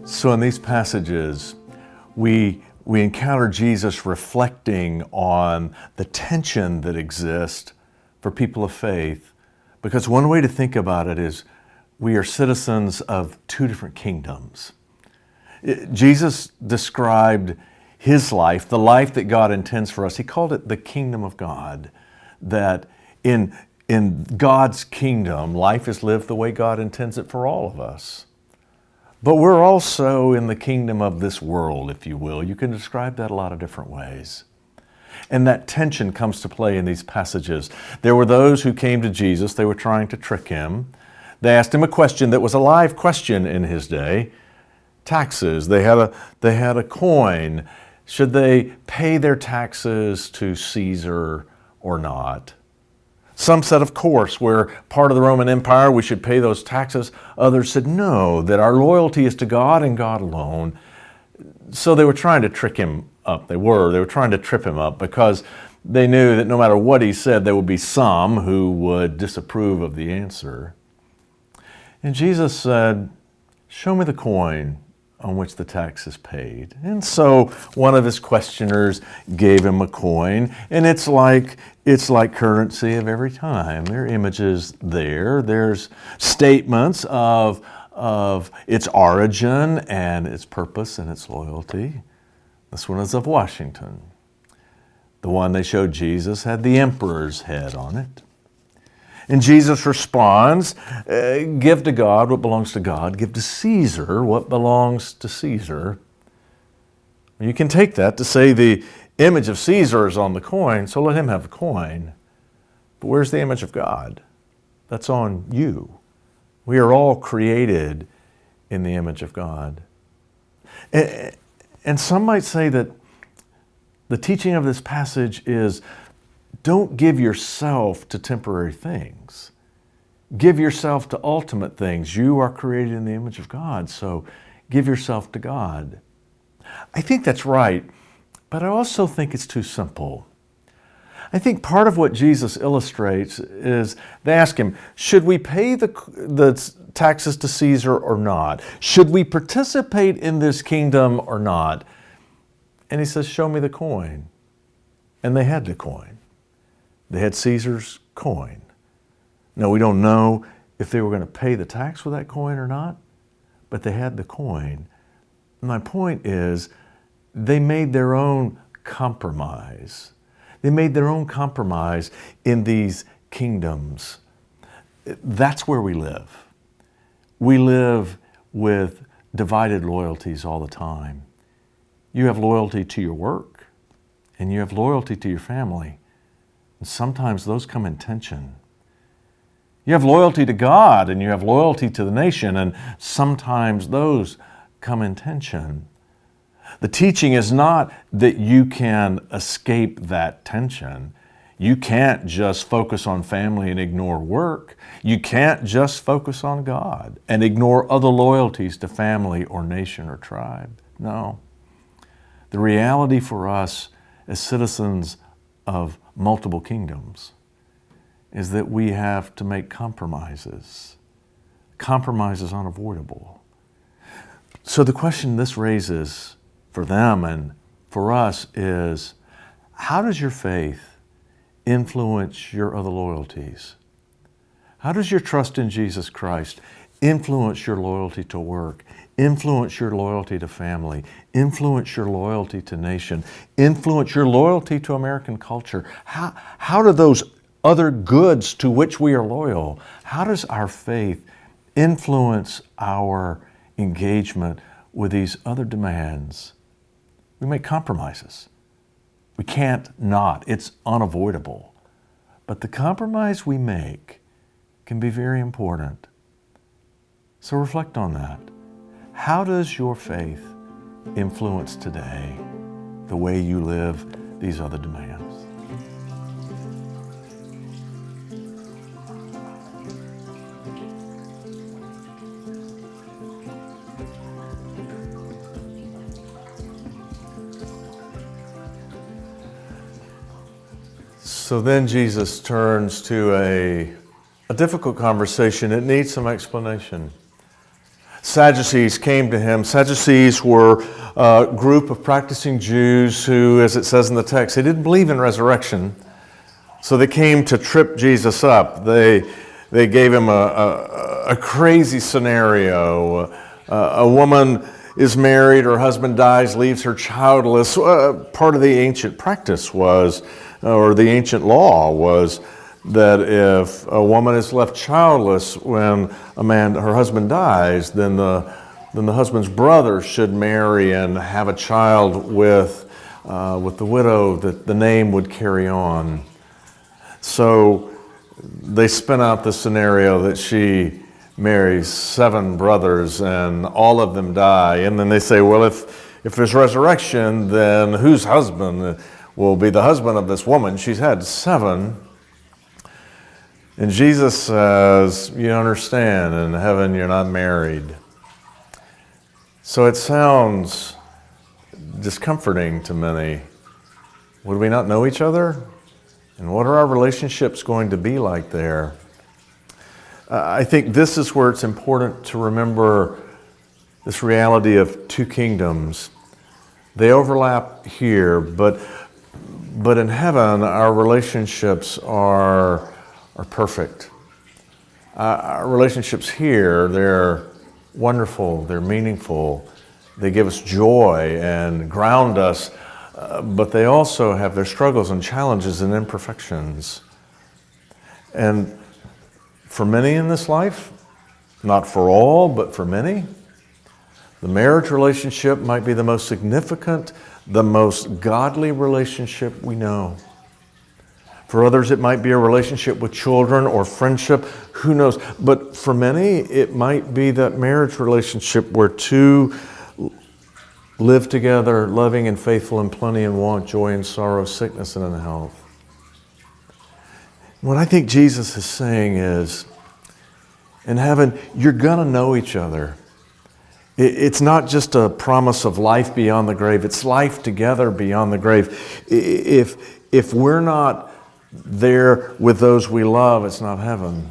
So in these passages, we encounter Jesus reflecting on the tension that exists for people of faith, because one way to think about it is we are citizens of two different kingdoms. Jesus described his life, the life that God intends for us. He called it the kingdom of God, that in God's kingdom, life is lived the way God intends it for all of us. But we're also in the kingdom of this world, if you will. You can describe that a lot of different ways. And that tension comes to play in these passages. There were those who came to Jesus. They were trying to trick him. They asked him a question that was a live question in his day. Taxes. They had a coin. Should they pay their taxes to Caesar or not? Some said, of course, we're part of the Roman Empire, we should pay those taxes. Others said, no, that our loyalty is to God and God alone. So they were trying to trick him up. They were trying to trip him up because they knew that no matter what he said, there would be some who would disapprove of the answer. And Jesus said, show me the coin on which the tax is paid. And so one of his questioners gave him a coin, and it's like currency of every time. There are images there. There's statements of its origin and its purpose and its loyalty. This one is of Washington. The one they showed Jesus had the emperor's head on it. And Jesus responds, give to God what belongs to God, give to Caesar what belongs to Caesar. You can take that to say the image of Caesar is on the coin, so let him have the coin. But where's the image of God? That's on you. We are all created in the image of God. And some might say that the teaching of this passage is, don't give yourself to temporary things. Give yourself to ultimate things. You are created in the image of God, so give yourself to God. I think that's right, but I also think it's too simple. I think part of what Jesus illustrates is they ask him, should we pay the taxes to Caesar or not? Should we participate in this kingdom or not? And he says, show me the coin. And they had the coin. They had Caesar's coin. Now, we don't know if they were going to pay the tax with that coin or not, but they had the coin. My point is, they made their own compromise. They made their own compromise in these kingdoms. That's where we live. We live with divided loyalties all the time. You have loyalty to your work, and you have loyalty to your family. And sometimes those come in tension. You have loyalty to God and you have loyalty to the nation, and sometimes those come in tension. The teaching is not that you can escape that tension. You can't just focus on family and ignore work. You can't just focus on God and ignore other loyalties to family or nation or tribe. No. The reality for us as citizens of multiple kingdoms is that we have to make compromises. Compromise is unavoidable. So the question this raises for them and for us is, how does your faith influence your other loyalties? How does your trust in Jesus Christ influence your loyalty to work, influence your loyalty to family, influence your loyalty to nation, influence your loyalty to American culture? How do those other goods to which we are loyal, how does our faith influence our engagement with these other demands? We make compromises. We can't not. It's unavoidable. But the compromise we make can be very important. So reflect on that. How does your faith influence today the way you live these other demands? So then Jesus turns to a difficult conversation. It needs some explanation. Sadducees came to him. Sadducees were a group of practicing Jews who, as it says in the text, they didn't believe in resurrection. So they came to trip Jesus up. They gave him a crazy scenario. A woman is married, her husband dies, leaves her childless. Part of the ancient practice was, or the ancient law was, that if a woman is left childless when her husband dies, then the husband's brother should marry and have a child with the widow, that the name would carry on. So they spin out the scenario that she marries 7 brothers and all of them die. And then they say, well, if there's resurrection, then whose husband will be the husband of this woman? She's had 7. And Jesus says, you understand, in heaven you're not married. So it sounds discomforting to many. Would we not know each other? And what are our relationships going to be like there? I think this is where it's important to remember this reality of 2 kingdoms. They overlap here, but in heaven our relationships are perfect. Our relationships here, they're wonderful, they're meaningful, they give us joy and ground us, but they also have their struggles and challenges and imperfections. And for many in this life, not for all, but for many, the marriage relationship might be the most significant, the most godly relationship we know. For others, it might be a relationship with children or friendship, who knows. But for many, it might be that marriage relationship where 2 live together, loving and faithful in plenty and want, joy and sorrow, sickness and in health. What I think Jesus is saying is, in heaven, you're going to know each other. It's not just a promise of life beyond the grave. It's life together beyond the grave. If we're not there with those we love, it's not heaven.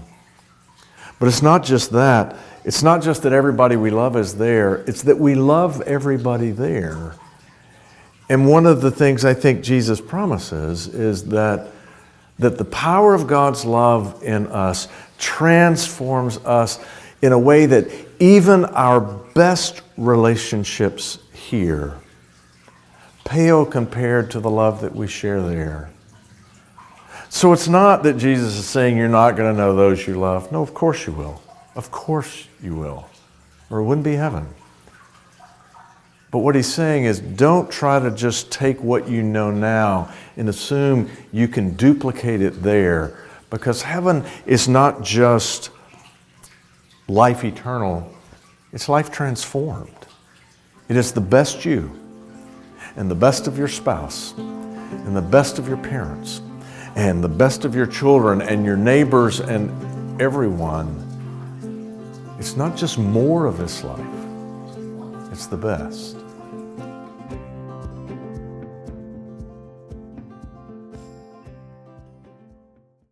But it's not just that. It's not just that everybody we love is there. It's that we love everybody there. And one of the things I think Jesus promises is that the power of God's love in us transforms us in a way that even our best relationships here pale compared to the love that we share there. So it's not that Jesus is saying you're not going to know those you love. No, of course you will. Of course you will. Or it wouldn't be heaven. But what he's saying is, don't try to just take what you know now and assume you can duplicate it there. Because heaven is not just life eternal. It's life transformed. It is the best you and the best of your spouse and the best of your parents and the best of your children and your neighbors and everyone. It's not just more of this life. It's the best.